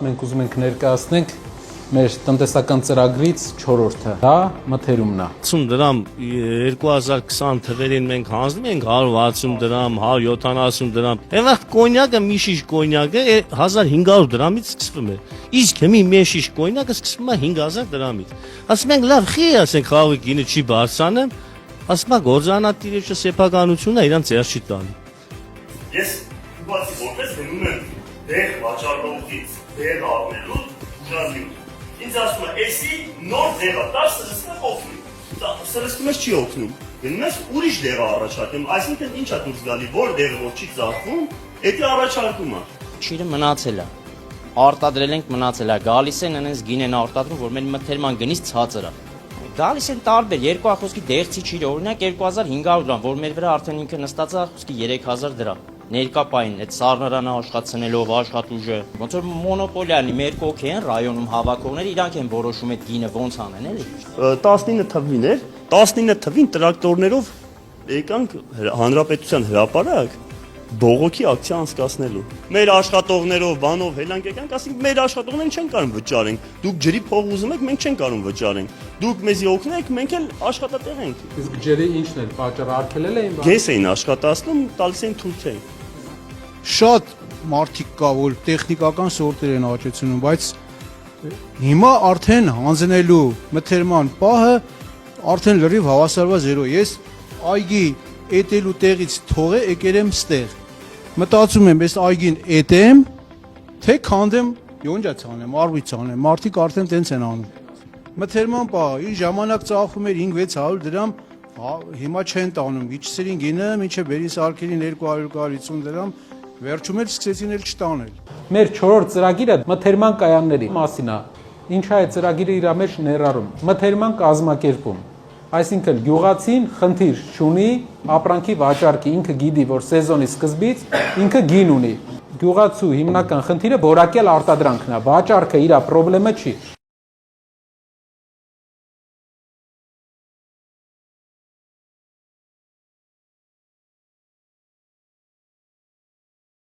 Մենք ուզում ենք ներկայացնենք մեր տնտեսական ծրագրից 4-րդը, դա մթերումն է։ 60 դրամ 2020 թվերին մենք հանձնում ենք 160 դրամ, 170 դրամ։ Եվ կոնյակը մի շիշ կոնյակը 1500 դրամից սկսվում է։ Իսկ հիմի մի շիշ կոնյակը սկսվում է 5000 դրամից։ Ասում ենք լավ, խի ասենք խաղի գինը չի բարձրանում, ասում է գործանատիրը սեփականությունը իրանց ձեռ չի տալի։ Ես ուղղակի որպես գնում եմ դեղ վաճառողից դեղ առնելու ուժանյութ։ Ինձ ասում է, էսի նոր դեղա, դա սրսկը օգնում։ Սրսկը մեզ չի օգնում։ Գնում ես ուրիշ դեղա առաջարկում, այսինքն ինչ է դուրս գալի, որ դեղը որ չի ծախվում, դա առաջարկում է։ Չիրը մնացել է։ Արտադրել ենք մնացել է։ Գալիս են այնպես գին են արտադրում, որ մեր մթերման գնից ցածր է։ Գալիս են տարբեր երկու ախոսքի դեղցի չիրը, օրինակ 2500 դրամ, որ մեր վրա արդեն ինքը նստած է ախոսքի 3000 դրամ։ Ներկա պայն այդ սառնարանը աշխատցնելով աշխատուժը ոնց որ մոնոպոլիան մեր կոք են ռայոնում հավաքողները իրանք են որոշում այդ գինը ոնց անեն էլի 19 թվին էր 19 թվին տրակտորներով եկանք հանրապետության հրապարակ բողոքի ակցիա անցկացնելու մեր աշխատողներով բանով հելանք եկանք ասենք մեր աշխատողները չեն կարող վճարենք դուք ջրի փող ուզում եք մենք չենք կարող վճարենք դուք մեզի օգնեք մենք էլ աշխատատեղ ենք Իսկ ջրի ինչն էր պատճառը արգելել էին գես էին աշխատացնում տալիս էին թույլ Շատ մարդիկ կա, որ տեխնիկական սորտեր են աճեցնում, բայց հիմա արդեն հանձնելու մթերման պահը արդեն լրիվ հավասարված զերո։ Ես այգի էտելու տեղից թողե եկել եմ ստեղ։ Մտածում եմ, ես այգին էտեմ, թե քանդեմ, յոնջա ցանեմ, արվի ցանեմ, մարդիկ արդեն տենց են անում։ Մթերման պահը, իր ժամանակ ծախում էր 5-600 դրամ, հիմա չեն տանում, իջսերին գինը, մինչև բերի սարքերին 200-250 դրամ Վերջում էլ սկսեցին էլ չտանել։ Մեր 4-րդ ծրագիրը մթերման կայանների մասին է։ Ինչա է ծրագիրը իր մեջ ներառում։ Մթերման կազմակերպում։ Այսինքն գյուղացին խնդիր չունի ապրանքի վաճառքի, ինքը գիտի, որ սեզոնի սկզբից ինքը գին ունի։ Գյուղացու հիմնական խնդիրը որակյալ արտադրանքն է, վաճառքը իր խնդրեմը չի։